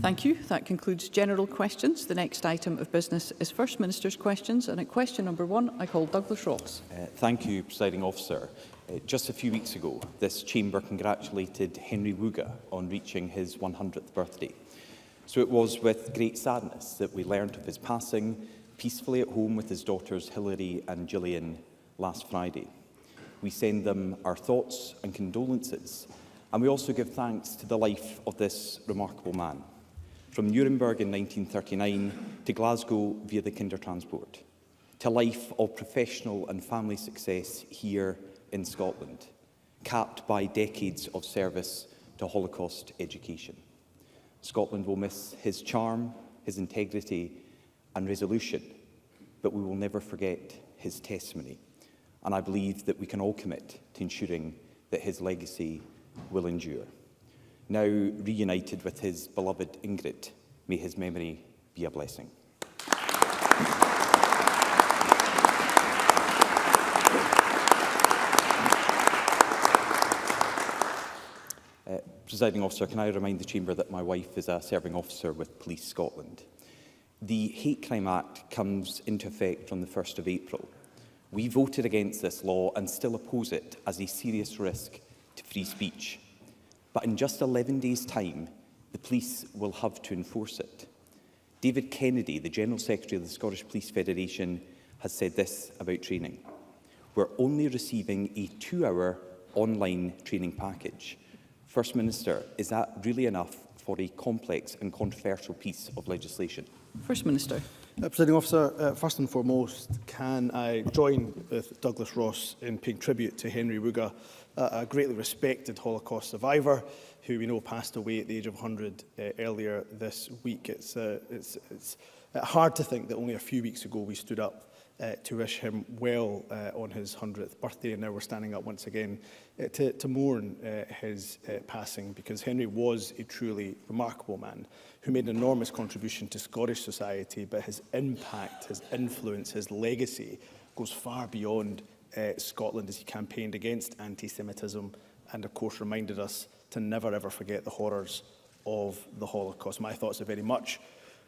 Thank you. That concludes general questions. The next item of business is First Minister's questions, and at question number 1, I call Douglas Ross. Thank you, Presiding Officer. Just a few weeks ago, this chamber congratulated Henry Wooga on reaching his 100th birthday. So it was with great sadness that we learned of his passing peacefully at home with his daughters Hilary and Gillian last Friday. We send them our thoughts and condolences, and we also give thanks to the life of this remarkable man. From Nuremberg in 1939 to Glasgow via the Kindertransport, to a life of professional and family success here in Scotland, capped by decades of service to Holocaust education. Scotland will miss his charm, his integrity and resolution, but we will never forget his testimony. And I believe that we can all commit to ensuring that his legacy will endure. Now reunited with his beloved Ingrid, may his memory be a blessing. Presiding Officer, can I remind the Chamber that my wife is a serving officer with Police Scotland? The Hate Crime Act comes into effect on the 1st of April. We voted against this law and still oppose it as a serious risk to free speech. But in just 11 days' time, the police will have to enforce it. David Kennedy, the General Secretary of the Scottish Police Federation, has said this about training. We're only receiving a 2-hour online training package. First Minister, is that really enough for a complex and controversial piece of legislation? First Minister. Presiding Officer, first and foremost, can I join with Douglas Ross in paying tribute to Henry Wooga, a greatly respected Holocaust survivor who we know passed away at the age of 100 earlier this week. It's hard to think that only a few weeks ago we stood up to wish him well on his 100th birthday, and now we're standing up once again to mourn his passing, because Henry was a truly remarkable man who made an enormous contribution to Scottish society, but his impact, his influence, his legacy goes far beyond Scotland, as he campaigned against anti-Semitism and, of course, reminded us to never ever forget the horrors of the Holocaust. My thoughts are very much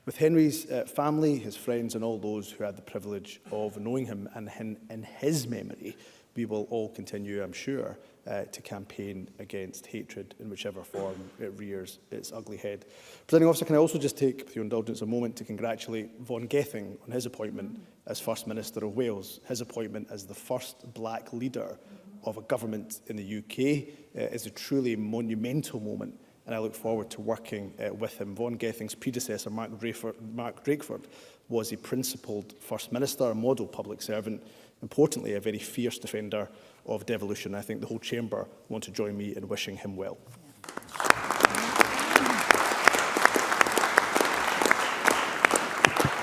with Henry's family, his friends and all those who had the privilege of knowing him, and in his memory we will all continue, I'm sure, to campaign against hatred in whichever form it rears its ugly head. Presiding Officer, can I also just take, with your indulgence, a moment to congratulate Vaughan Gething on his appointment as First Minister of Wales. His appointment as the first black leader of a government in the UK is a truly monumental moment, and I look forward to working with him. Vaughan Gething's predecessor, Mark Drakeford, was a principled First Minister, a model public servant, importantly a very fierce defender of devolution. I think the whole Chamber want to join me in wishing him well.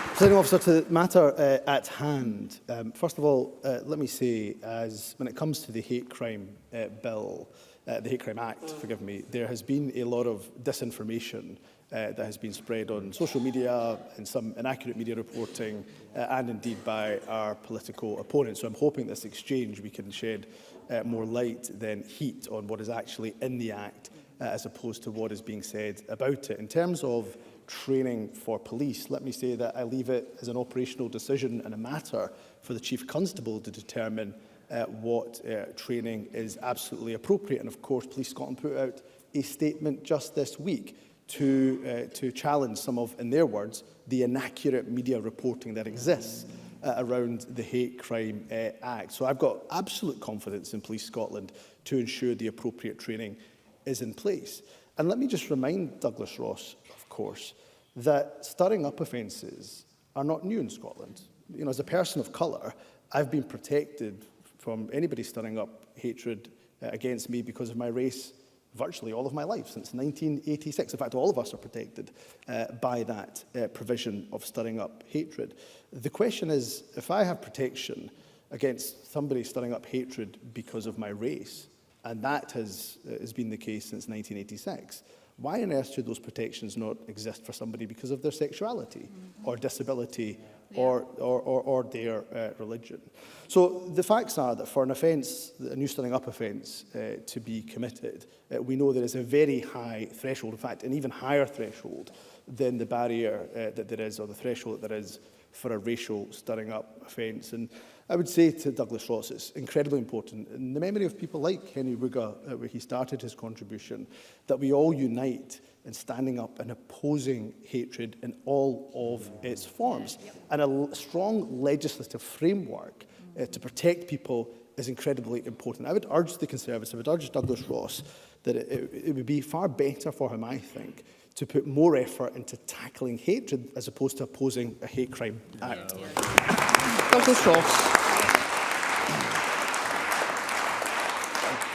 Presiding Officer, to the matter at hand, first of all, let me say, when it comes to the hate crime bill, the Hate Crime Act, forgive me, there has been a lot of disinformation that has been spread on social media and some inaccurate media reporting and indeed by our political opponents. So I'm hoping this exchange we can shed more light than heat on what is actually in the Act as opposed to what is being said about it. In terms of training for police, let me say that I leave it as an operational decision and a matter for the Chief Constable to determine what training is absolutely appropriate. And of course, Police Scotland put out a statement just this week to challenge some of, in their words, the inaccurate media reporting that exists around the Hate Crime Act. So I've got absolute confidence in Police Scotland to ensure the appropriate training is in place. And let me just remind Douglas Ross, of course, that stirring up offences are not new in Scotland. You know, as a person of colour, I've been protected from anybody stirring up hatred against me because of my race virtually all of my life, since 1986. In fact, all of us are protected by that provision of stirring up hatred. The question is, if I have protection against somebody stirring up hatred because of my race, and that has been the case since 1986, why on earth should those protections not exist for somebody because of their sexuality or disability or their religion. So the facts are that for an offence, a new stirring up offence, to be committed, we know there is a very high threshold, in fact, an even higher threshold than the barrier that there is, or the threshold that there is for a racial stirring up offence. And I would say to Douglas Ross, it's incredibly important, in the memory of people like Henry Wooga, where he started his contribution, that we all unite in standing up and opposing hatred in all of its forms. And a strong legislative framework to protect people is incredibly important. I would urge the Conservatives, I would urge Douglas Ross, that it would be far better for him, I think, to put more effort into tackling hatred as opposed to opposing a hate crime act. Douglas Ross.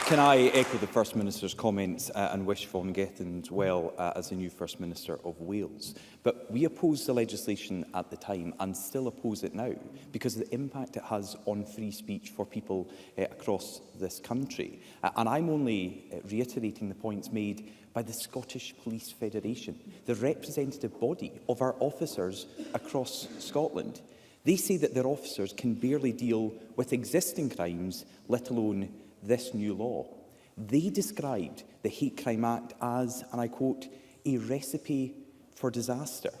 Can I echo the First Minister's comments and wish Vaughan Gethings well as the new First Minister of Wales? But we opposed the legislation at the time and still oppose it now because of the impact it has on free speech for people across this country. And I'm only reiterating the points made by the Scottish Police Federation, the representative body of our officers across Scotland. They say that their officers can barely deal with existing crimes, let alone this new law. They described the Hate Crime Act as, and I quote, a recipe for disaster.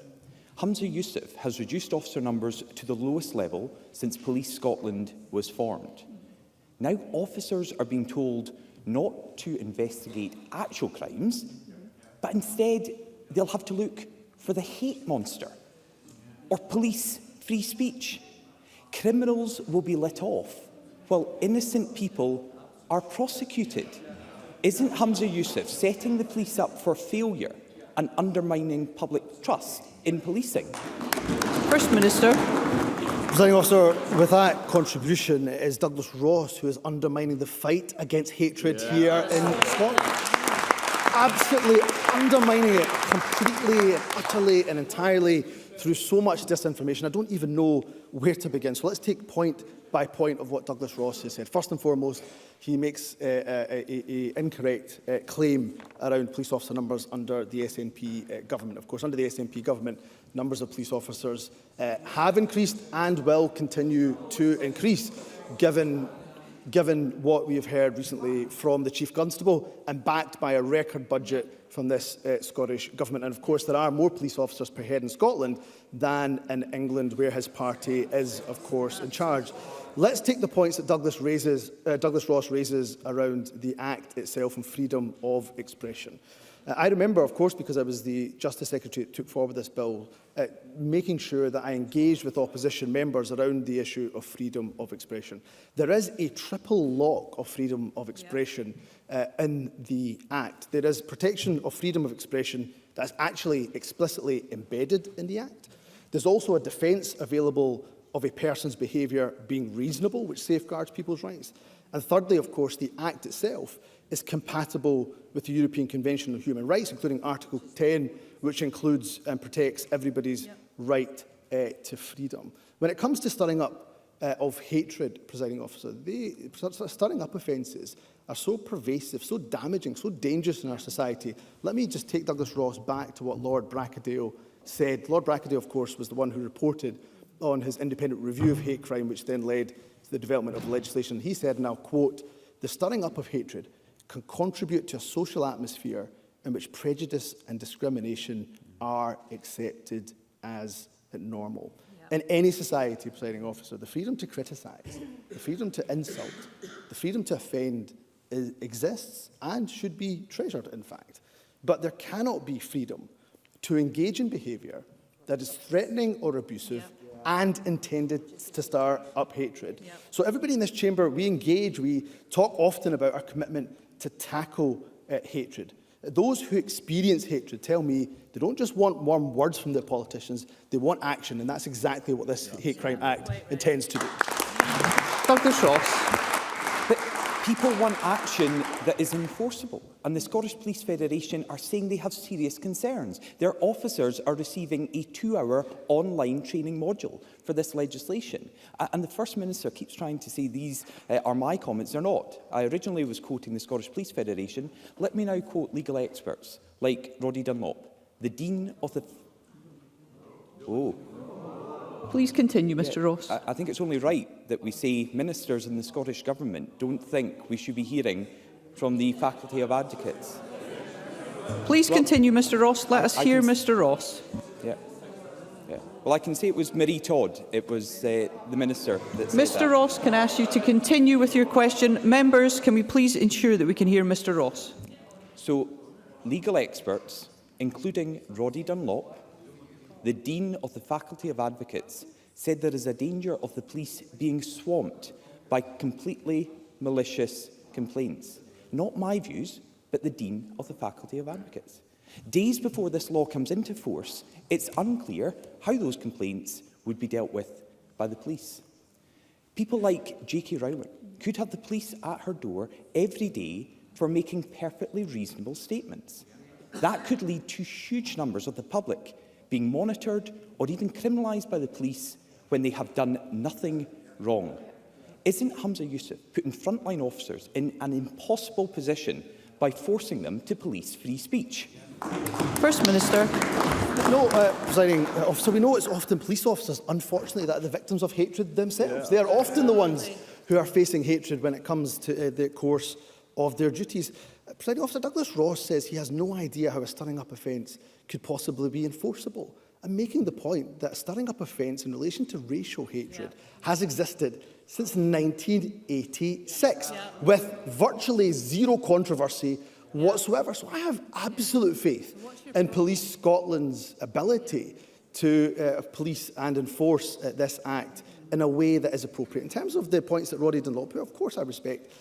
Humza Yousaf has reduced officer numbers to the lowest level since Police Scotland was formed. Now officers are being told not to investigate actual crimes, but instead they'll have to look for the hate monster or police free speech. Criminals will be let off while innocent people are prosecuted. Isn't Humza Yousaf setting the police up for failure and undermining public trust in policing? First Minister. Presiding Officer, with that contribution, it is Douglas Ross who is undermining the fight against hatred here in Scotland. Absolutely undermining it completely, utterly and entirely through so much disinformation. I don't even know where to begin. So let's take point by point of what Douglas Ross has said. First and foremost, he makes an incorrect claim around police officer numbers under the SNP government. Of course, under the SNP government, numbers of police officers have increased and will continue to increase, given what we have heard recently from the Chief Constable and backed by a record budget from this Scottish Government. And of course, there are more police officers per head in Scotland than in England, where his party is, of course, in charge. Let's take the points that Douglas Ross raises around the Act itself and freedom of expression. I remember, of course, because I was the Justice Secretary that took forward this bill, making sure that I engaged with opposition members around the issue of freedom of expression. There is a triple lock of freedom of expression in the Act. There is protection of freedom of expression that's actually explicitly embedded in the Act. There's also a defence available of a person's behaviour being reasonable, which safeguards people's rights. And thirdly, of course, the Act itself is compatible with the European Convention on Human Rights, including Article 10, which includes and protects everybody's right to freedom. When it comes to stirring up of hatred, Presiding Officer, stirring up offences are so pervasive, so damaging, so dangerous in our society. Let me just take Douglas Ross back to what Lord Bracadale said. Lord Bracadale, of course, was the one who reported on his independent review of hate crime, which then led to the development of legislation. He said, and I'll quote, "The stirring up of hatred can contribute to a social atmosphere in which prejudice and discrimination are accepted as normal." In any society, Presiding Officer, the freedom to criticise, the freedom to insult, the freedom to offend exists and should be treasured, in fact. But there cannot be freedom to engage in behaviour that is threatening or abusive and intended to stir up hatred. So everybody in this chamber, we engage, we talk often about our commitment to tackle hatred. Those who experience hatred tell me they don't just want warm words from their politicians, they want action, and that's exactly what this Hate Crime Act intends to do. Douglas Ross. But people want action that is enforceable, and the Scottish Police Federation are saying they have serious concerns. Their officers are receiving a 2-hour online training module for this legislation. And the First Minister keeps trying to say these are my comments. They're not. I originally was quoting the Scottish Police Federation. Let me now quote legal experts like Roddy Dunlop, the Dean of the... Please continue, Mr Ross. I think it's only right that we say ministers in the Scottish Government don't think we should be hearing from the faculty of advocates. Please continue, Mr Ross. Let us hear Mr Ross. Yeah. Well, I can say it was Marie Todd. It was the minister that said Mr that. Ross, can I ask you to continue with your question? Members, can we please ensure that we can hear Mr Ross? So, legal experts, including Roddy Dunlop, the Dean of the Faculty of Advocates, said there is a danger of the police being swamped by completely malicious complaints. Not my views, but the Dean of the Faculty of Advocates. Days before this law comes into force, it's unclear how those complaints would be dealt with by the police. People like J.K. Rowling could have the police at her door every day for making perfectly reasonable statements. That could lead to huge numbers of the public being monitored or even criminalised by the police when they have done nothing wrong. Isn't Humza Yousaf putting frontline officers in an impossible position by forcing them to police free speech? First Minister. No, Presiding Officer, we know it's often police officers, unfortunately, that are the victims of hatred themselves. They are often the ones who are facing hatred when it comes to the course of their duties. Presiding Officer, Douglas Ross says he has no idea how a stirring up offence could possibly be enforceable. I'm making the point that a stirring up offence in relation to racial hatred has existed since 1986 with virtually zero controversy whatsoever. So I have absolute faith in Police Scotland's ability to police and enforce this Act in a way that is appropriate. In terms of the points that Roddy Dunlop, who of course I respect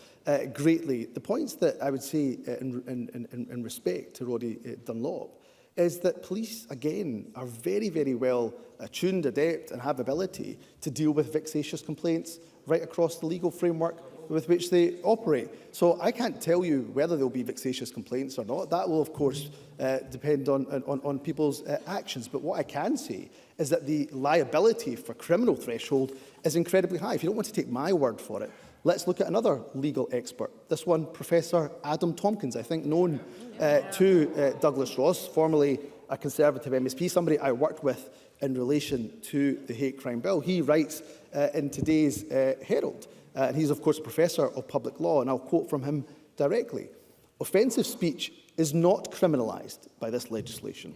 greatly, the points that I would say in respect to Roddy Dunlop is that police, again, are very, very well attuned, adept and have ability to deal with vexatious complaints right across the legal framework with which they operate. So I can't tell you whether there will be vexatious complaints or not. That will, of course, depend on people's actions. But what I can say is that the liability for criminal threshold is incredibly high. If you don't want to take my word for it, let's look at another legal expert. This one, Professor Adam Tompkins, I think known to Douglas Ross, formerly a Conservative MSP, somebody I worked with in relation to the hate crime bill. He writes in today's Herald, and he's of course a Professor of Public Law, and I'll quote from him directly. Offensive speech is not criminalised by this legislation.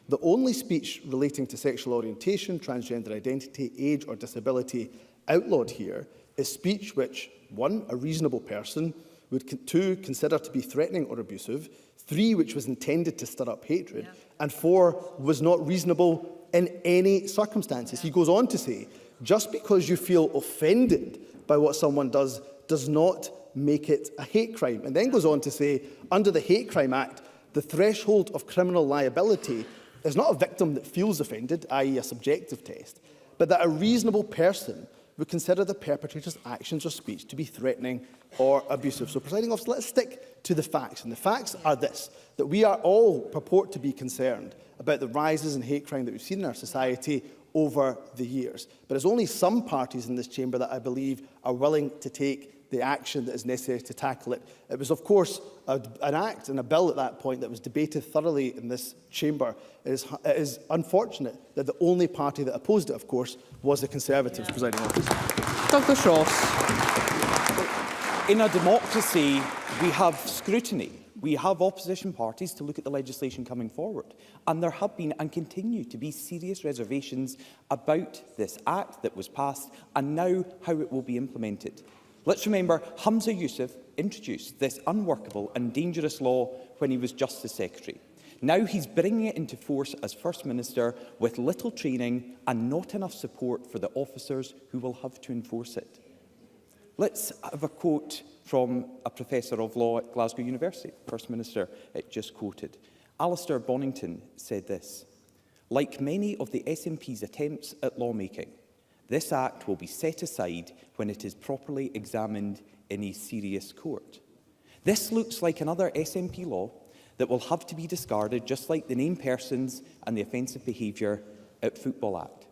The only speech relating to sexual orientation, transgender identity, age or disability outlawed here is speech which, 1, a reasonable person would 2, consider to be threatening or abusive, 3, which was intended to stir up hatred, and 4, was not reasonable in any circumstances. He goes on to say, just because you feel offended by what someone does not make it a hate crime. And then goes on to say, under the Hate Crime Act, the threshold of criminal liability is not a victim that feels offended, i.e. a subjective test, but that a reasonable person would consider the perpetrator's actions or speech to be threatening or abusive. So, Presiding Officer, let's stick to the facts. And the facts are this, that we are all purport to be concerned about the rises in hate crime that we've seen in our society over the years. But there's only some parties in this chamber that I believe are willing to take the action that is necessary to tackle it. It was, of course, an act and a bill at that point that was debated thoroughly in this chamber. It is unfortunate that the only party that opposed it, of course, was the Conservatives, Presiding Officer. Douglas Ross. In a democracy, we have scrutiny. We have opposition parties to look at the legislation coming forward. And there have been and continue to be serious reservations about this Act that was passed and now how it will be implemented. Let's remember, Humza Yousaf introduced this unworkable and dangerous law when he was Justice Secretary. Now he's bringing it into force as First Minister with little training and not enough support for the officers who will have to enforce it. Let's have a quote from a Professor of Law at Glasgow University, First Minister just quoted. Alistair Bonington said this, like many of the SNP's attempts at lawmaking, this Act will be set aside when it is properly examined in a serious court. This looks like another SNP law that will have to be discarded, just like the named persons and the Offensive Behaviour at Football Act.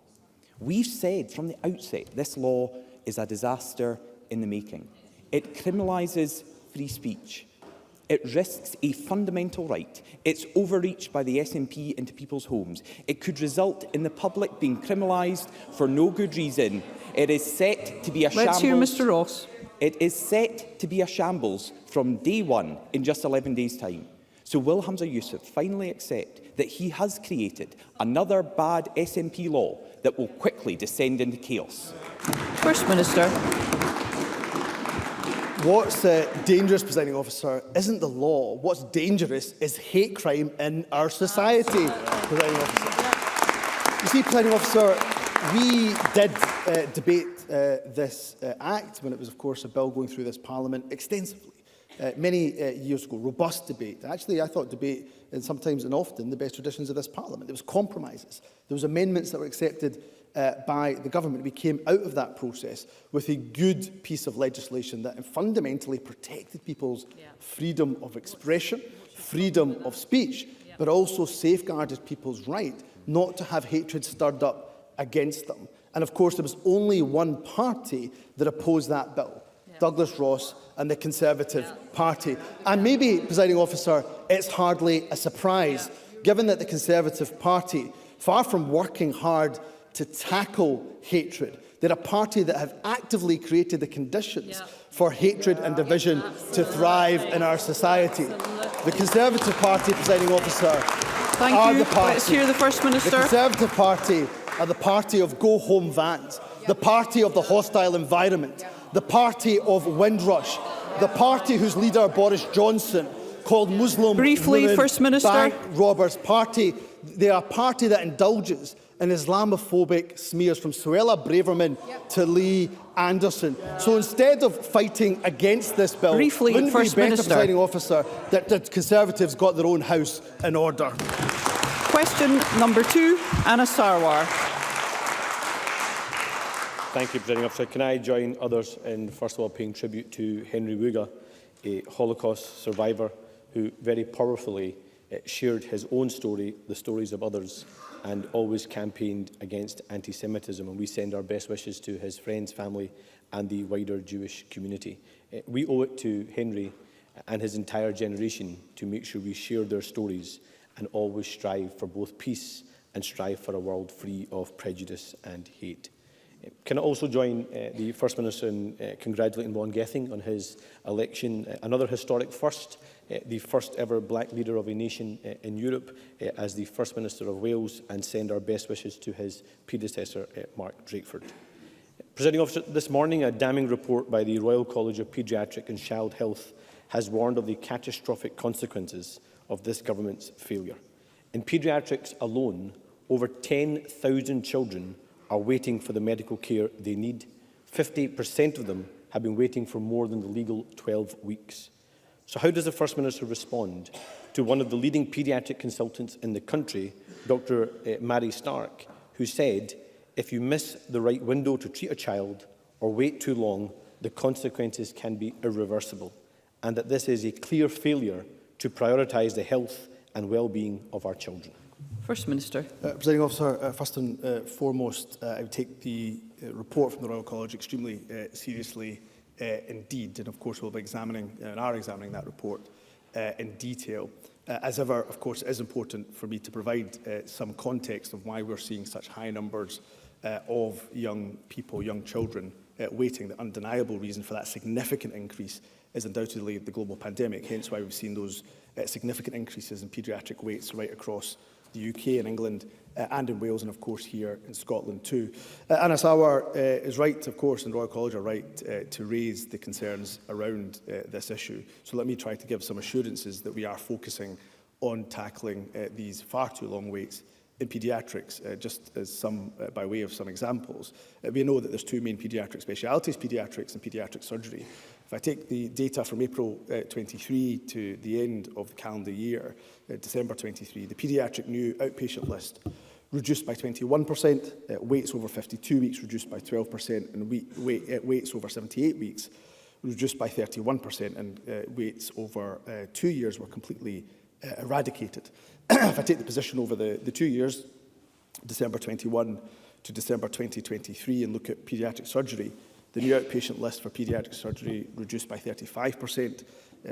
We've said from the outset this law is a disaster in the making. It criminalises free speech. It risks a fundamental right. It's overreach by the SNP into people's homes. It could result in the public being criminalised for no good reason. It is set to be a Let's shambles. hear Mr Ross. It is set to be a shambles from day one in just 11 days' time. So will Hamza Yusuf finally accept that he has created another bad SNP law that will quickly descend into chaos? First Minister. What's dangerous, Presiding Officer, isn't the law. What's dangerous is hate crime in our society, Presiding Officer. You see, Presiding Officer, we did debate this Act when it was, of course, a bill going through this Parliament extensively. Many years ago, robust debate. Actually, I thought debate is sometimes and often the best traditions of this Parliament. There was compromises. There was amendments that were accepted by the government. We came out of that process with a good piece of legislation that fundamentally protected people's freedom of expression, freedom of speech, but also safeguarded people's right not to have hatred stirred up against them. And of course, there was only one party that opposed that bill. Douglas Ross and the Conservative Party. And maybe, Presiding Officer, it's hardly a surprise, given that the Conservative Party, far from working hard to tackle hatred, they're a party that have actively created the conditions for hatred and division to thrive in our society. The Conservative Party, Presiding Officer, are the party. Let's hear the First Minister. The Conservative Party are the party of go-home vans, the party of the hostile environment, the party of Windrush, the party whose leader, Boris Johnson, called Muslim women First Minister. bank robbers. They are a party that indulges in Islamophobic smears from Suella Braverman to Lee Anderson. So instead of fighting against this bill, wouldn't it be better, Presiding Officer, that the Conservatives got their own house in order? Question number 2, Anna Sarwar. Thank you, Presiding Officer. Can I join others in, first of all, paying tribute to Henry Wooga, a Holocaust survivor who very powerfully shared his own story, the stories of others, and always campaigned against anti-Semitism. And we send our best wishes to his friends, family, and the wider Jewish community. We owe it to Henry and his entire generation to make sure we share their stories and always strive for both peace and strive for a world free of prejudice and hate. Can I also join the First Minister in congratulating Ron Gething on his election, another historic first, the first ever black leader of a nation in Europe as the First Minister of Wales, and send our best wishes to his predecessor, Mark Drakeford. Presiding Officer, this morning a damning report by the Royal College of Paediatric and Child Health has warned of the catastrophic consequences of this government's failure. In paediatrics alone, over 10,000 children are waiting for the medical care they need. 50% of them have been waiting for more than the legal 12 weeks. So how does the First Minister respond to one of the leading paediatric consultants in the country, Dr. Mary Stark, who said, if you miss the right window to treat a child or wait too long, the consequences can be irreversible, and that this is a clear failure to prioritise the health and well-being of our children? First Minister. Presiding Officer, first and foremost, I would take the report from the Royal College extremely seriously indeed, and of course we'll be examining and are examining that report in detail. As ever, of course, it is important for me to provide some context of why we're seeing such high numbers of young people, young children, waiting. The undeniable reason for that significant increase is undoubtedly the global pandemic, hence why we've seen those significant increases in paediatric waits right across the UK and England and in Wales, and of course here in Scotland too. Anna Sarwar is right, of course, and Royal College are right to raise the concerns around this issue. So let me try to give some assurances that we are focusing on tackling these far too long waits in paediatrics, just as some, by way of some examples. We know that there's two main paediatric specialities, paediatrics and paediatric surgery. If I take the data from April 23 to the end of the calendar year, December 23, the paediatric new outpatient list reduced by 21%, waits over 52 weeks reduced by 12%, and waits over 78 weeks reduced by 31%, and waits over 2 years were completely eradicated. If I take the position over the 2 years, December 21 to December 2023, and look at paediatric surgery, The new outpatient list for paediatric surgery reduced by 35%,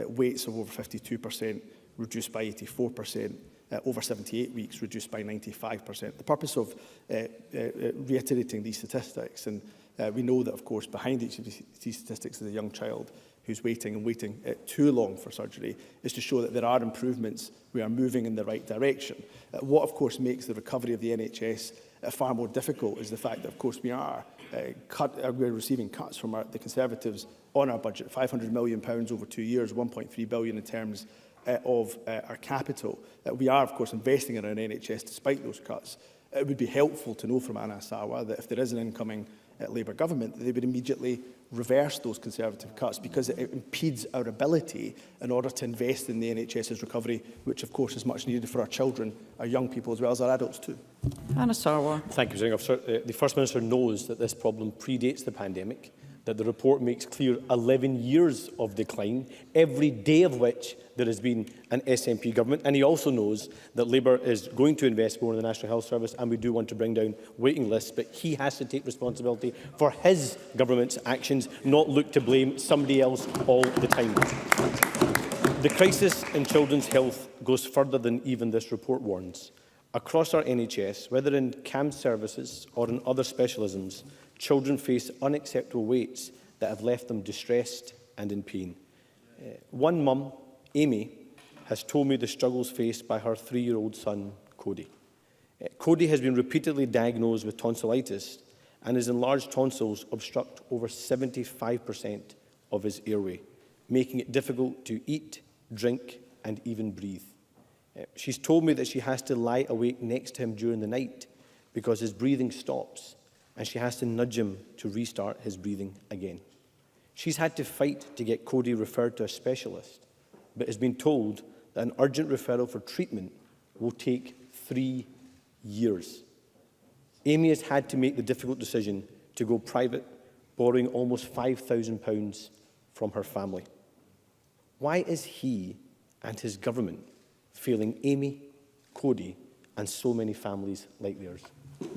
waits of over 52% reduced by 84%, over 78 weeks reduced by 95%. The purpose of reiterating these statistics, and we know that, of course, behind each of these statistics is a young child who's waiting too long for surgery, is to show that there are improvements, we are moving in the right direction. What, of course, makes the recovery of the NHS far more difficult is the fact that, of course, we're receiving cuts from the Conservatives on our budget, £500 million over 2 years, £1.3 billion in terms of our capital. We are, of course, investing in our NHS despite those cuts. It would be helpful to know from Anas Sarwar that if there is an incoming Labour government, that they would immediately reverse those Conservative cuts, because it impedes our ability in order to invest in the NHS's recovery, which, of course, is much needed for our children, our young people, as well as our adults too. Anas Sarwar. Thank you, Presiding Officer. The First Minister knows that this problem predates the pandemic, that the report makes clear 11 years of decline, every day of which there has been an SNP government. And he also knows that Labour is going to invest more in the National Health Service, and we do want to bring down waiting lists, but he has to take responsibility for his government's actions, not look to blame somebody else all the time. The crisis in children's health goes further than even this report warns. Across our NHS, whether in CAMS services or in other specialisms, children face unacceptable waits that have left them distressed and in pain. One mum, Amy, has told me the struggles faced by her 3-year-old son, Cody. Cody has been repeatedly diagnosed with tonsillitis, and his enlarged tonsils obstruct over 75% of his airway, making it difficult to eat, drink, and even breathe. She's told me that she has to lie awake next to him during the night because his breathing stops, and she has to nudge him to restart his breathing again. She's had to fight to get Cody referred to a specialist, but has been told that an urgent referral for treatment will take 3 years. Amy has had to make the difficult decision to go private, borrowing almost £5,000 from her family. Why is he and his government failing Amy, Cody, and so many families like theirs?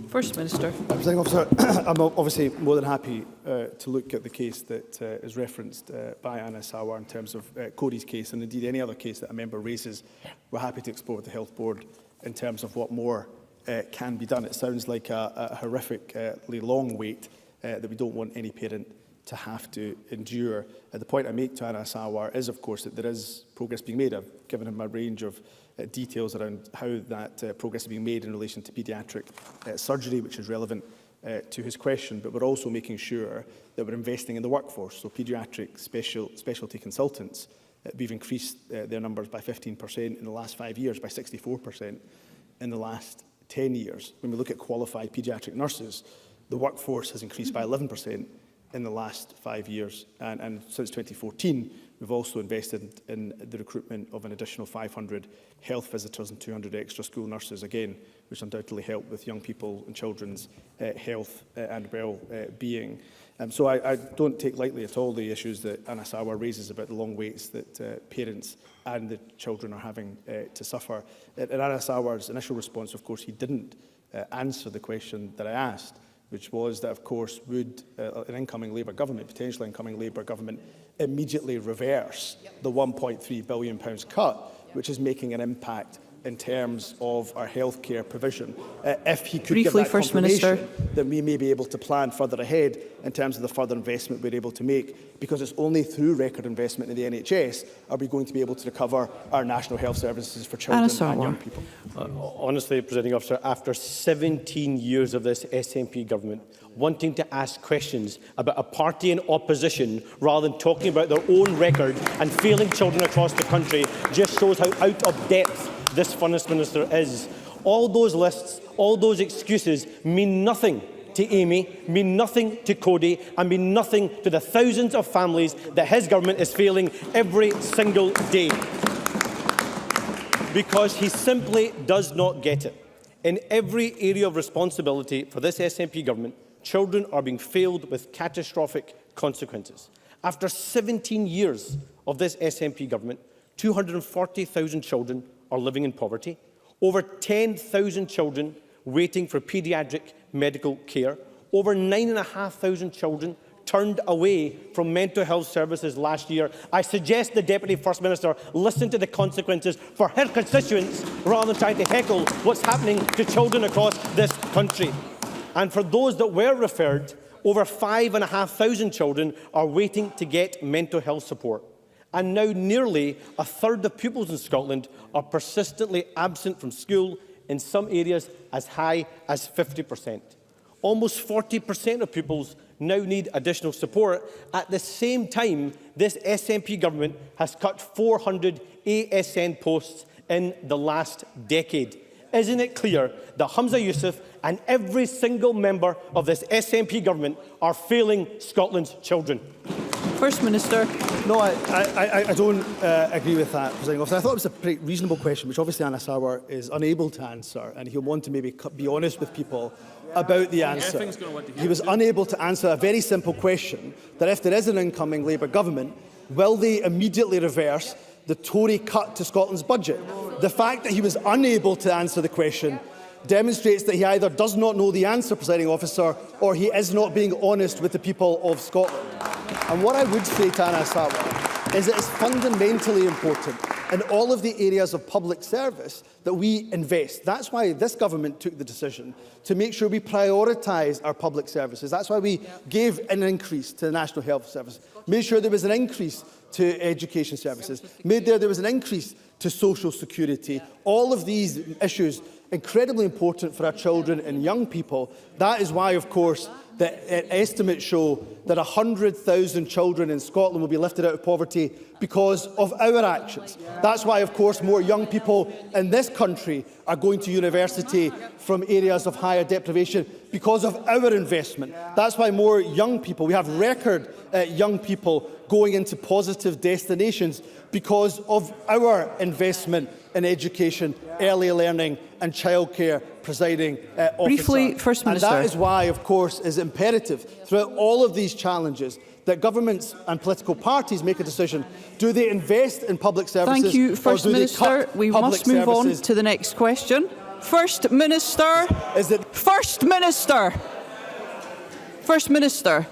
First Minister. Presiding Officer, I'm obviously more than happy to look at the case that is referenced by Anas Sarwar in terms of Cody's case, and indeed any other case that a member raises. We're happy to explore with the Health Board in terms of what more can be done. It sounds like a horrifically long wait that we don't want any parent to have to endure. The point I make to Anas Sarwar is, of course, that there is progress being made. I've given him a range of details around how that progress is being made in relation to paediatric surgery, which is relevant to his question, but we're also making sure that we're investing in the workforce. So paediatric specialty consultants, we've increased their numbers by 15% in the last 5 years, by 64% in the last 10 years. When we look at qualified paediatric nurses, the workforce has increased by 11% in the last 5 years. And since 2014, we've also invested in the recruitment of an additional 500 health visitors and 200 extra school nurses, again, which undoubtedly help with young people and children's health and well-being. So I don't take lightly at all the issues that Anas Sarwar raises about the long waits that parents and the children are having to suffer. In Anas Sarwar's initial response, of course, he didn't answer the question that I asked, which was that, of course, would an incoming Labour government, potentially incoming Labour government, immediately reverse the £1.3 billion cut, which is making an impact in terms of our healthcare provision. If he could Briefly, give that First confirmation, Minister. then we may be able to plan further ahead in terms of the further investment we're able to make, because it's only through record investment in the NHS are we going to be able to recover our national health services for children and young people. Honestly, Presiding Officer, after 17 years of this SNP government, wanting to ask questions about a party in opposition rather than talking about their own record and failing children across the country just shows how out of depth this Finance Minister is. All those lists, all those excuses mean nothing to Amy, mean nothing to Cody, and mean nothing to the thousands of families that his government is failing every single day. Because he simply does not get it. In every area of responsibility for this SNP government, children are being failed with catastrophic consequences. After 17 years of this SNP government, 240,000 children are living in poverty, over 10,000 children waiting for paediatric medical care, over 9,500 children turned away from mental health services last year. I suggest the Deputy First Minister listen to the consequences for her constituents rather than trying to heckle what's happening to children across this country. And for those that were referred, over 5,500 children are waiting to get mental health support. And now nearly a third of pupils in Scotland are persistently absent from school, in some areas as high as 50%. Almost 40% of pupils now need additional support. At the same time, this SNP government has cut 400 ASN posts in the last decade. Isn't it clear that Humza Yousaf and every single member of this SNP government are failing Scotland's children? First Minister. No, I don't agree with that, Presiding Officer. I thought it was a pretty reasonable question, which obviously Anas Sarwar is unable to answer, and he'll want to maybe be honest with people about the answer. He was unable to answer a very simple question, that if there is an incoming Labour government, will they immediately reverse the Tory cut to Scotland's budget? The fact that he was unable to answer the question demonstrates that he either does not know the answer, Presiding Officer, or he is not being honest with the people of Scotland. And what I would say to Anas Sarwar is that it's fundamentally important in all of the areas of public service that we invest. That's why this government took the decision to make sure we prioritise our public services. That's why we gave an increase to the National Health Service, made sure there was an increase to education services, made there was an increase to social security. All of these issues incredibly important for our children and young people. That is why, of course, the estimates show that 100,000 children in Scotland will be lifted out of poverty because of our actions. That's why, of course, more young people in this country are going to university from areas of higher deprivation because of our investment. That's why more young people, we have record young people going into positive destinations because of our investment in education, early learning and childcare, Presiding Officer. Briefly, First Minister. And that is why, of course, is imperative throughout all of these challenges that governments and political parties make a decision. Do they invest in public services? Thank you, First or do Minister. They cut we public must move services? on to the next question. First Minister. First Minister. First Minister.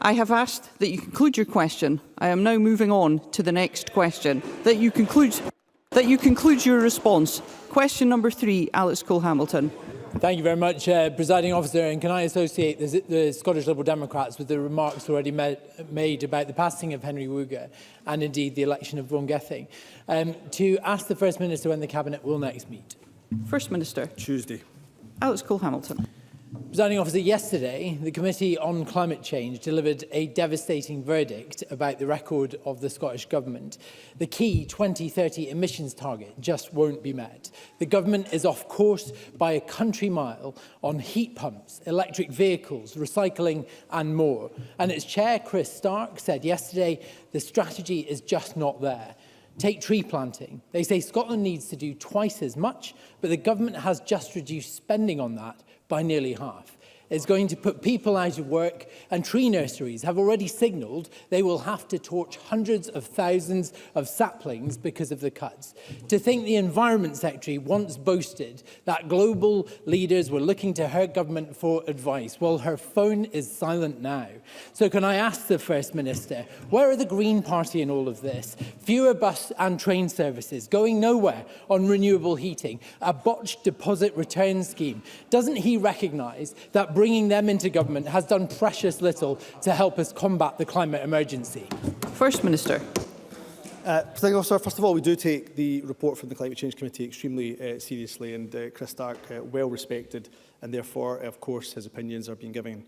I have asked that you conclude your question. I am now moving on to the next question. That you conclude your response. Question number 3, Alex Cole-Hamilton. Thank you very much, Presiding Officer. And can I associate the Scottish Liberal Democrats with the remarks already made about the passing of Henry Wooga and indeed the election of Vaughan Gething, to ask the First Minister when the Cabinet will next meet? First Minister. Tuesday. Alex Cole-Hamilton. Presiding Officer, yesterday the Committee on Climate Change delivered a devastating verdict about the record of the Scottish Government. The key 2030 emissions target just won't be met. The Government is off course by a country mile on heat pumps, electric vehicles, recycling and more. And its chair, Chris Stark, said yesterday the strategy is just not there. Take tree planting. They say Scotland needs to do twice as much, but the Government has just reduced spending on that by nearly half. It's going to put people out of work, and tree nurseries have already signalled they will have to torch hundreds of thousands of saplings because of the cuts. To think the Environment Secretary once boasted that global leaders were looking to her government for advice, well, her phone is silent now. So can I ask the First Minister, where are the Green Party in all of this? Fewer bus and train services, going nowhere on renewable heating, a botched deposit return scheme. Doesn't he recognise that bringing them into government has done precious little to help us combat the climate emergency? First Minister. Presiding Officer, first of all, we do take the report from the Climate Change Committee extremely seriously, and Chris Stark, well respected, and therefore, of course, his opinions are being given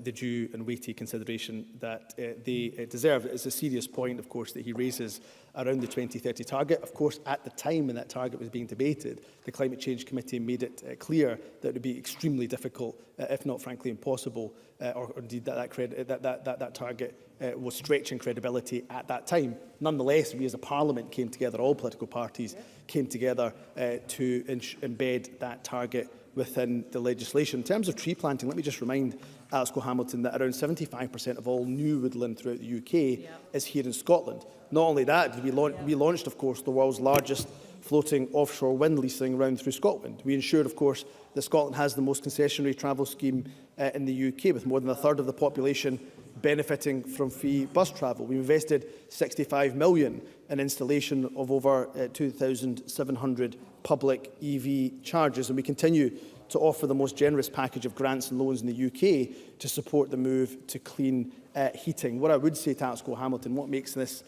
the due and weighty consideration that they deserve. It's a serious point, of course, that he raises around the 2030 target. Of course, at the time when that target was being debated, the Climate Change Committee made it clear that it would be extremely difficult, if not frankly impossible, or indeed that target was stretching credibility at that time. Nonetheless, we as a Parliament came together, all political parties came together to embed that target within the legislation. In terms of tree planting, let me just remind Alex Cole-Hamilton that around 75% of all new woodland throughout the UK is here in Scotland. Not only that, we launched, of course, the world's largest floating offshore wind leasing round through Scotland. We ensured, of course, that Scotland has the most concessionary travel scheme in the UK, with more than a third of the population benefiting from free bus travel. We've invested £65 million in installation of over 2,700 public EV chargers, and we continue to offer the most generous package of grants and loans in the UK to support the move to clean heating. What I would say to Alex Cole-Hamilton, what makes this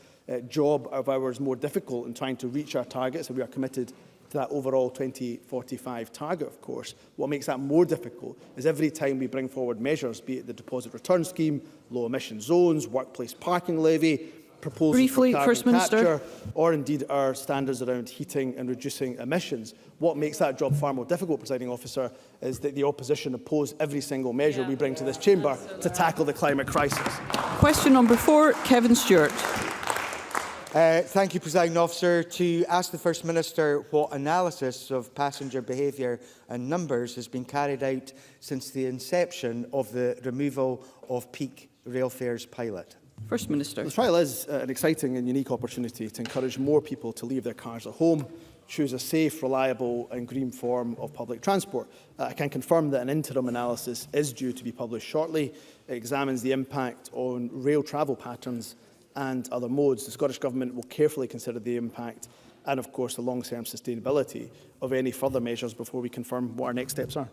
job of ours more difficult in trying to reach our targets, and we are committed to that overall 2045 target, of course. What makes that more difficult is every time we bring forward measures, be it the deposit return scheme, low emission zones, workplace parking levy, proposals Briefly, for carbon First Minister. capture, or indeed our standards around heating and reducing emissions. What makes that job far more difficult, Presiding Officer, is that the opposition oppose every single measure we bring to this chamber to tackle the climate crisis. Question number 4, Kevin Stewart. Thank you, Presiding Officer. To ask the First Minister what analysis of passenger behaviour and numbers has been carried out since the inception of the removal of peak rail fares pilot. First Minister. The trial is an exciting and unique opportunity to encourage more people to leave their cars at home, choose a safe, reliable and green form of public transport. I can confirm that an interim analysis is due to be published shortly. It examines the impact on rail travel patterns and other modes. The Scottish Government will carefully consider the impact and, of course, the long-term sustainability of any further measures before we confirm what our next steps are.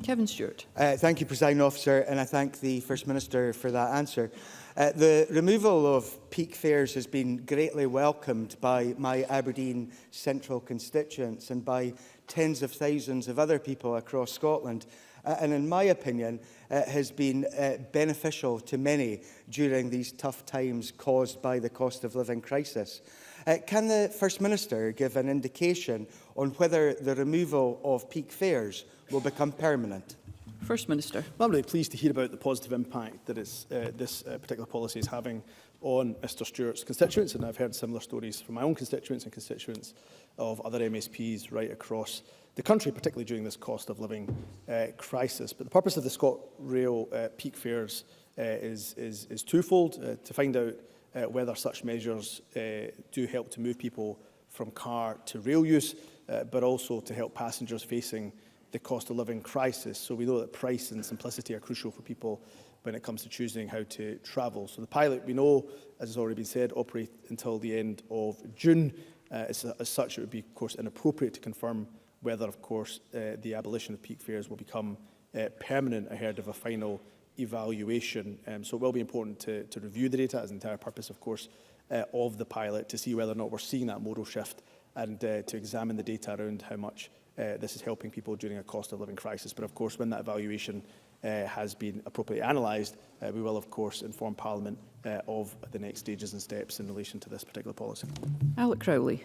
Kevin Stewart. Thank you, Presiding Officer, and I thank the First Minister for that answer. The removal of peak fares has been greatly welcomed by my Aberdeen Central constituents and by tens of thousands of other people across Scotland, and in my opinion has been beneficial to many during these tough times caused by the cost of living crisis. Can the First Minister give an indication on whether the removal of peak fares will become permanent? First Minister. I'm really pleased to hear about the positive impact that this particular policy is having on Mr Stewart's constituents, and I've heard similar stories from my own constituents and constituents of other MSPs right across the country, particularly during this cost of living crisis. But the purpose of the ScotRail peak fares is twofold: to find out whether such measures do help to move people from car to rail use, but also to help passengers facing the cost of living crisis. So we know that price and simplicity are crucial for people when it comes to choosing how to travel. So the pilot, we know, as has already been said, operate until the end of June. As such, it would be, of course, inappropriate to confirm whether, of course, the abolition of peak fares will become permanent ahead of a final evaluation. So it will be important to review the data as the entire purpose, of course, of the pilot, to see whether or not we're seeing that modal shift and to examine the data around how much this is helping people during a cost of living crisis. But of course, when that evaluation has been appropriately analysed, we will of course inform Parliament of the next stages and steps in relation to this particular policy. Alec Crowley.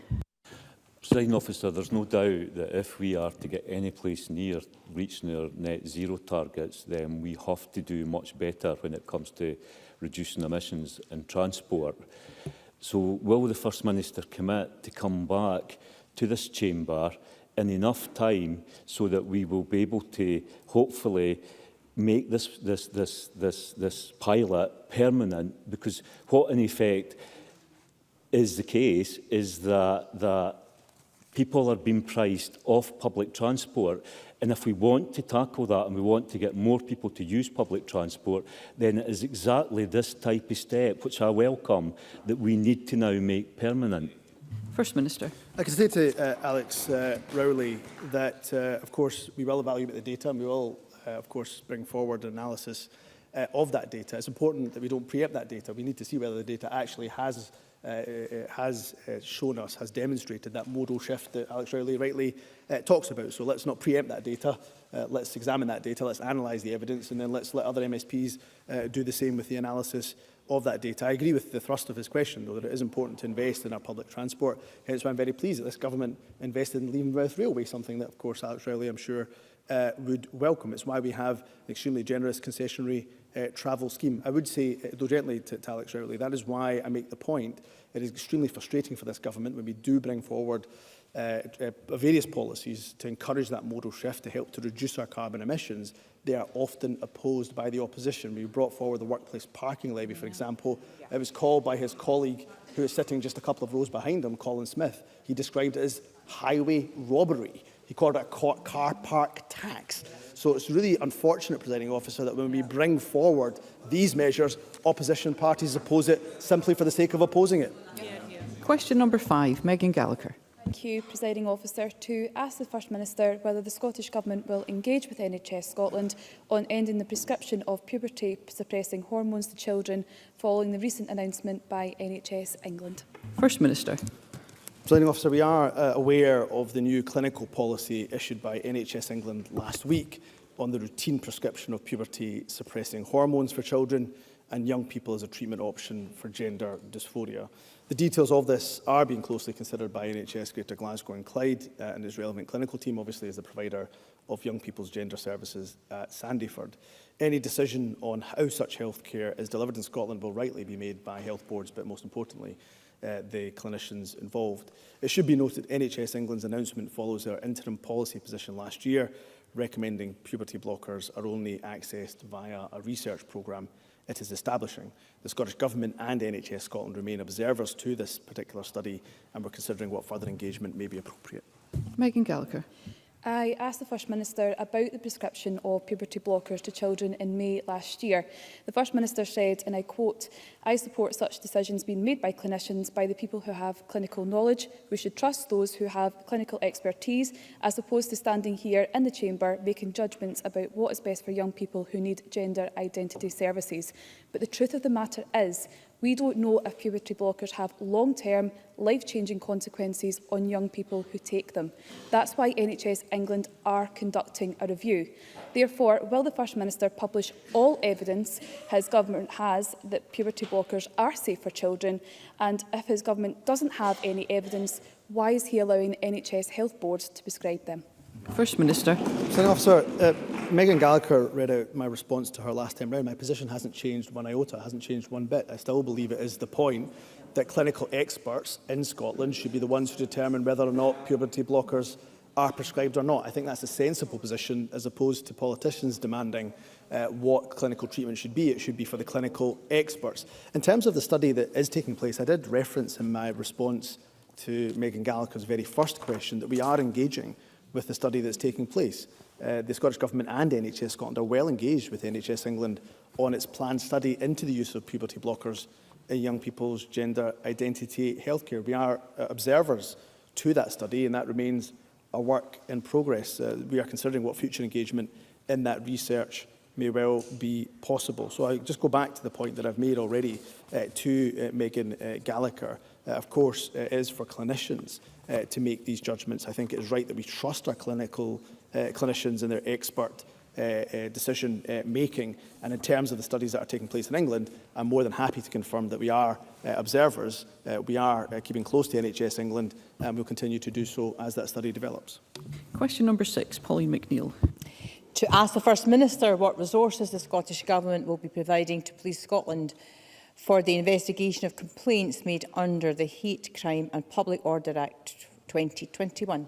Presiding Officer, there's no doubt that if we are to get any place near reaching our net zero targets, then we have to do much better when it comes to reducing emissions in transport. So will the First Minister commit to come back to this chamber in enough time so that we will be able to hopefully make this pilot permanent? Because what in effect is the case is that people are being priced off public transport, and if we want to tackle that and we want to get more people to use public transport, then it is exactly this type of step, which I welcome, that we need to now make permanent. First Minister. I can say to Alex Rowley that, of course, we will evaluate the data and we will, of course, bring forward an analysis of that data. It's important that we don't preempt that data. We need to see whether the data actually has shown us, has demonstrated that modal shift that Alex Rowley rightly talks about. So let's not preempt that data. Let's examine that data, let's analyse the evidence, and then let's let other MSPs do the same with the analysis of that data. I agree with the thrust of his question, though, that it is important to invest in our public transport. Hence why I'm very pleased that this government invested in Leavenworth Railway, something that, of course, Alex Rowley, I'm sure, would welcome. It's why we have an extremely generous concessionary travel scheme. I would say, though gently to Alex Rowley, that is why I make the point it is extremely frustrating for this government when we do bring forward various policies to encourage that modal shift to help to reduce our carbon emissions. They are often opposed by the opposition. We brought forward the workplace parking levy, for example. It was called by his colleague, who is sitting just a couple of rows behind him, Colin Smith. He described it as highway robbery. He called it a car park tax. So it's really unfortunate, Presiding Officer, that when we bring forward these measures, opposition parties oppose it simply for the sake of opposing it. Question number 5, Megan Gallagher. Thank you, Presiding Officer. To ask the First Minister whether the Scottish Government will engage with NHS Scotland on ending the prescription of puberty-suppressing hormones to children following the recent announcement by NHS England. First Minister. Presiding Officer, we are aware of the new clinical policy issued by NHS England last week on the routine prescription of puberty-suppressing hormones for children and young people as a treatment option for gender dysphoria. The details of this are being closely considered by NHS Greater Glasgow and Clyde and its relevant clinical team, obviously as the provider of young people's gender services at Sandyford. Any decision on how such healthcare is delivered in Scotland will rightly be made by health boards, but most importantly, the clinicians involved. It should be noted NHS England's announcement follows our interim policy position last year, recommending puberty blockers are only accessed via a research programme it is establishing. The Scottish Government and NHS Scotland remain observers to this particular study, and we're considering what further engagement may be appropriate. Megan Gallagher. I asked the First Minister about the prescription of puberty blockers to children in May last year. The First Minister said, and I quote, "I support such decisions being made by clinicians, by the people who have clinical knowledge. We should trust those who have clinical expertise, as opposed to standing here in the chamber making judgments about what is best for young people who need gender identity services. But the truth of the matter is, we don't know if puberty blockers have long-term, life-changing consequences on young people who take them. That's why NHS England are conducting a review. Therefore, will the First Minister publish all evidence his government has that puberty blockers are safe for children? And if his government doesn't have any evidence, why is he allowing NHS health boards to prescribe them? First Minister. Presiding Officer, Megan Gallagher read out my response to her last time round. My position hasn't changed one iota, hasn't changed one bit. I still believe it is the point that clinical experts in Scotland should be the ones who determine whether or not puberty blockers are prescribed or not. I think that's a sensible position as opposed to politicians demanding what clinical treatment should be. It should be for the clinical experts. In terms of the study that is taking place, I did reference in my response to Megan Gallagher's very first question that we are engaging with the study that's taking place. The Scottish Government and NHS Scotland are well engaged with NHS England on its planned study into the use of puberty blockers in young people's gender identity healthcare. We are observers to that study, and that remains a work in progress. We are considering what future engagement in that research may well be possible. So I just go back to the point that I've made already to Megan Gallagher. Of course, it is for clinicians to make these judgments. I think it is right that we trust our clinicians and their expert decision making. And in terms of the studies that are taking place in England, I'm more than happy to confirm that we are observers. We are keeping close to NHS England, and we'll continue to do so as that study develops. Question number 6, Pauline McNeill. To ask the First Minister what resources the Scottish Government will be providing to Police Scotland for the investigation of complaints made under the Hate Crime and Public Order Act 2021.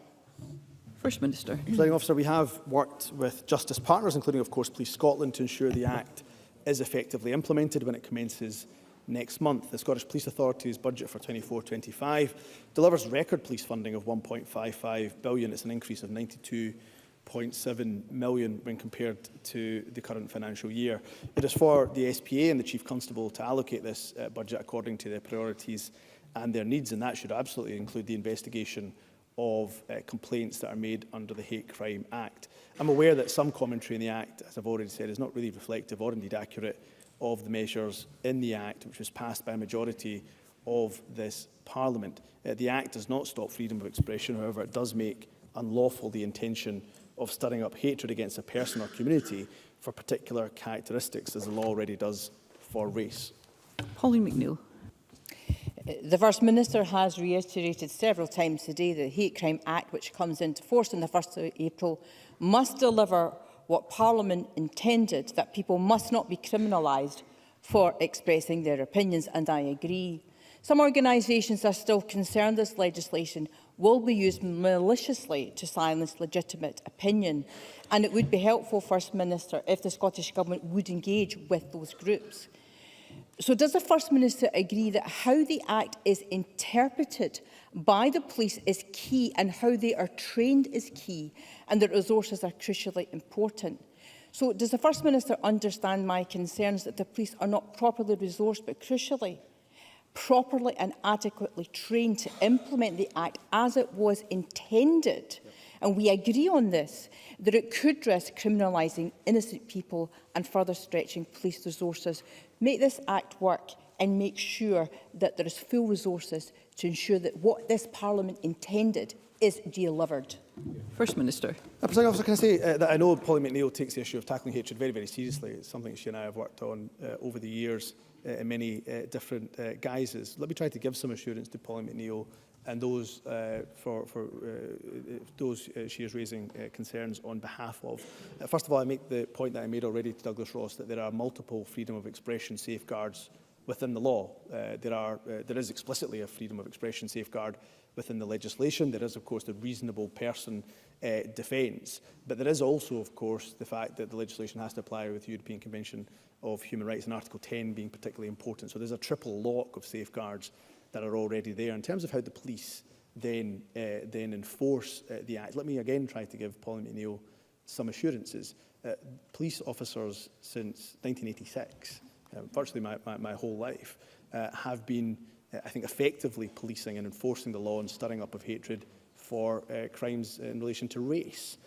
First Minister. Presiding Officer, we have worked with justice partners, including, of course, Police Scotland, to ensure the Act is effectively implemented when it commences next month. The Scottish Police Authority's budget for 24-25 delivers record police funding of £1.55 billion. It's an increase of 92.7 million when compared to the current financial year. It is for the SPA and the Chief Constable to allocate this budget according to their priorities and their needs, and that should absolutely include the investigation of complaints that are made under the Hate Crime Act. I'm aware that some commentary in the Act, as I've already said, is not really reflective or indeed accurate of the measures in the Act, which was passed by a majority of this Parliament. The Act does not stop freedom of expression, however, it does make unlawful the intention of stirring up hatred against a person or community for particular characteristics, as the law already does for race. Pauline McNeill. The First Minister has reiterated several times today that the Hate Crime Act, which comes into force on the 1st of April, must deliver what Parliament intended, that people must not be criminalised for expressing their opinions, and I agree. Some organisations are still concerned this legislation will be used maliciously to silence legitimate opinion, and it would be helpful, First Minister, if the Scottish Government would engage with those groups. So does the First Minister agree that how the Act is interpreted by the police is key and how they are trained is key and that resources are crucially important? So does the First Minister understand my concerns that the police are not properly resourced but crucially properly and adequately trained to implement the Act as it was intended? And we agree on this, that it could risk criminalising innocent people and further stretching police resources. Make this Act work and make sure that there is full resources to ensure that what this Parliament intended is delivered. First Minister. Presiding Officer, can I say that I know Polly McNeill takes the issue of tackling hatred very, very seriously. It's something she and I have worked on over the years in many different guises. Let me try to give some assurance to Polly McNeill and those those she is raising concerns on behalf of. First of all, I make the point that I made already to Douglas Ross that there are multiple freedom of expression safeguards within the law. There is explicitly a freedom of expression safeguard within the legislation. There is, of course, the reasonable person defence. But there is also, of course, the fact that the legislation has to apply with the European Convention of Human Rights and Article 10 being particularly important. So there's a triple lock of safeguards that are already there. In terms of how the police then enforce the Act, let me again try to give Polly McNeill some assurances. Police officers since 1986, virtually my whole life, have been, I think, effectively policing and enforcing the law and stirring up of hatred for crimes in relation to race.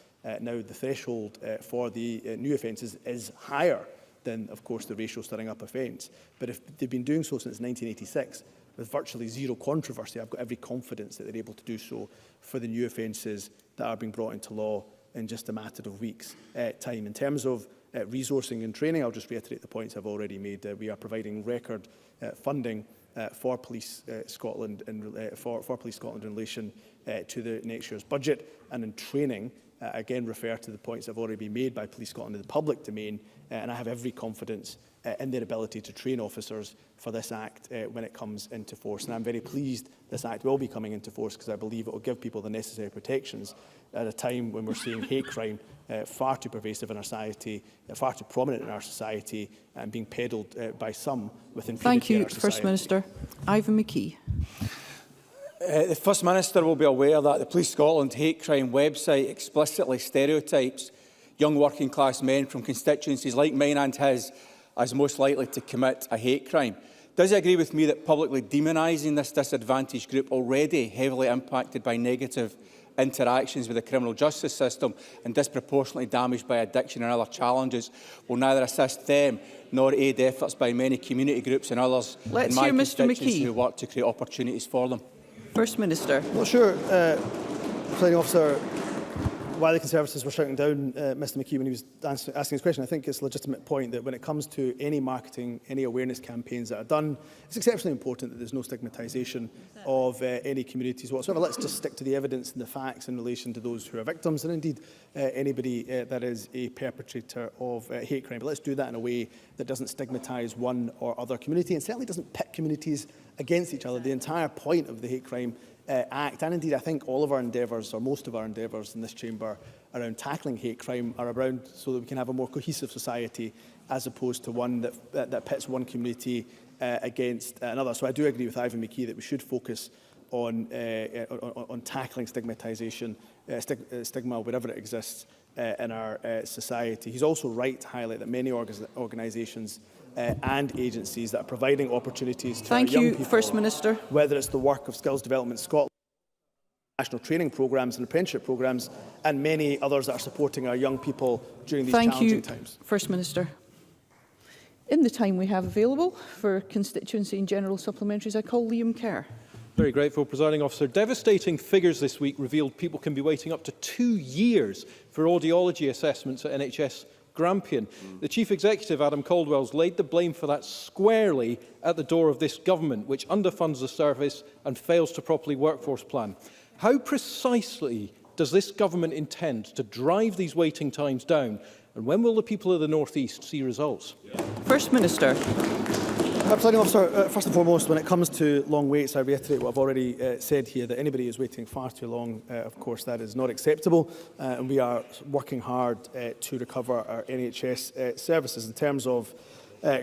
Now, the threshold for the new offences is higher than, of course, the racial stirring up offence. But if they've been doing so since 1986, with virtually zero controversy, I've got every confidence that they're able to do so for the new offences that are being brought into law in just a matter of weeks' time. In terms of resourcing and training, I'll just reiterate the points I've already made. We are providing record funding for Police Scotland for Police Scotland in relation to the next year's budget, and in training, again refer to the points that have already been made by Police Scotland in the public domain, and I have every confidence in their ability to train officers for this Act when it comes into force. And I'm very pleased this Act will be coming into force because I believe it will give people the necessary protections at a time when we're seeing hate crime far too pervasive in our society, far too prominent in our society, and being peddled by some with impunity. Thank you, in our society. First Minister. Ivan McKee. The First Minister will be aware that the Police Scotland hate crime website explicitly stereotypes young working class men from constituencies like mine and his as most likely to commit a hate crime. Does he agree with me that publicly demonising this disadvantaged group, already heavily impacted by negative interactions with the criminal justice system and disproportionately damaged by addiction and other challenges, will neither assist them nor aid efforts by many community groups and others in my constituency who work to create opportunities for them? First Minister. Well, sure, Presiding Officer, while the Conservatives were shouting down Mr McKee when he was asking his question, I think it's a legitimate point that when it comes to any marketing, any awareness campaigns that are done, it's exceptionally important that there's no stigmatisation of any communities whatsoever. Let's just stick to the evidence and the facts in relation to those who are victims and indeed anybody that is a perpetrator of hate crime. But let's do that in a way that doesn't stigmatise one or other community and certainly doesn't pit communities against each other. The entire point of the Hate Crime Act, and indeed I think all of our endeavours, or most of our endeavours in this chamber around tackling hate crime, are around so that we can have a more cohesive society as opposed to one that pits one community against another. So I do agree with Ivan McKee that we should focus on tackling stigmatisation, stigma wherever it exists in our society. He's also right to highlight that many organisations and agencies that are providing opportunities to our young people. Thank you, First Minister. Whether it's the work of Skills Development Scotland, national training programmes and apprenticeship programmes, and many others that are supporting our young people during these challenging times. Thank you, First Minister. In the time we have available for constituency and general supplementaries, I call Liam Kerr. Very grateful, Presiding Officer. Devastating figures this week revealed people can be waiting up to 2 years for audiology assessments at NHS Grampian. The Chief Executive, Adam Caldwell's, laid the blame for that squarely at the door of this government, which underfunds the service and fails to properly workforce plan. How precisely does this government intend to drive these waiting times down? And when will the people of the North East see results? First Minister. Presiding Officer, first and foremost, when it comes to long waits, I reiterate what I've already said here, that anybody who's waiting far too long, of course, that is not acceptable, and we are working hard to recover our NHS services. In terms of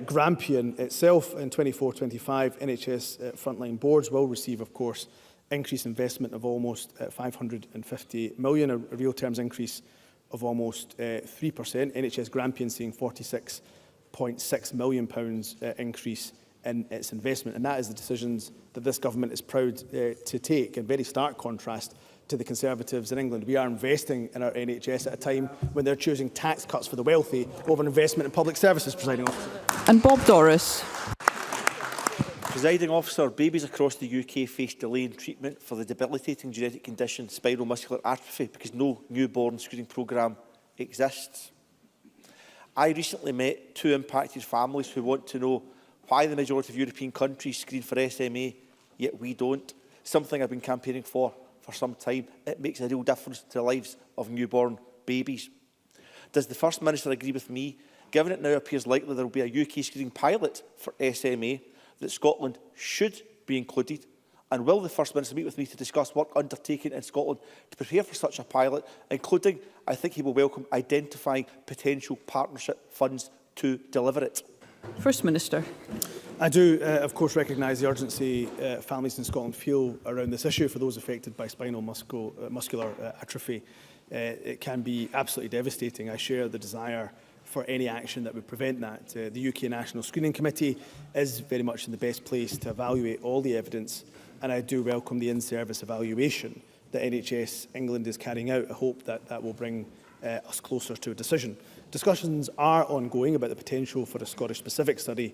Grampian itself in 24-25, NHS frontline boards will receive, of course, increased investment of almost 550 million, a real terms increase of almost 3%. NHS Grampian seeing £46.6 million increase in its investment. And that is the decisions that this government is proud to take, in very stark contrast to the Conservatives in England. We are investing in our NHS at a time when they're choosing tax cuts for the wealthy over investment in public services, Presiding Officer. And Bob Doris. Presiding Officer, babies across the UK face delay in treatment for the debilitating genetic condition spinal muscular atrophy because no newborn screening programme exists. I recently met two impacted families who want to know why the majority of European countries screen for SMA, yet we don't. Something I've been campaigning for some time. It makes a real difference to the lives of newborn babies. Does the First Minister agree with me, given it now appears likely there will be a UK screening pilot for SMA, that Scotland should be included? And will the First Minister meet with me to discuss work undertaken in Scotland to prepare for such a pilot, including, I think he will welcome, identifying potential partnership funds to deliver it? First Minister. I do, of course, recognise the urgency families in Scotland feel around this issue for those affected by spinal muscular atrophy. It can be absolutely devastating. I share the desire for any action that would prevent that. The UK National Screening Committee is very much in the best place to evaluate all the evidence, and I do welcome the in-service evaluation that NHS England is carrying out. I hope that that will bring us closer to a decision. Discussions are ongoing about the potential for a Scottish-specific study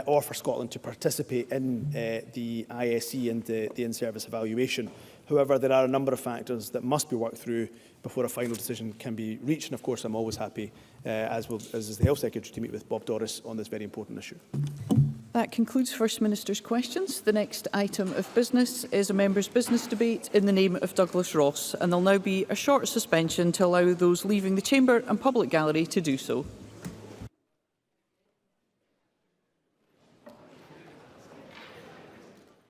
or for Scotland to participate in the ISE and the in-service evaluation. However, there are a number of factors that must be worked through before a final decision can be reached. And of course, I'm always happy, as is the Health Secretary, to meet with Bob Doris on this very important issue. That concludes First Minister's questions. The next item of business is a member's business debate in the name of Douglas Ross, and there'll now be a short suspension to allow those leaving the chamber and public gallery to do so.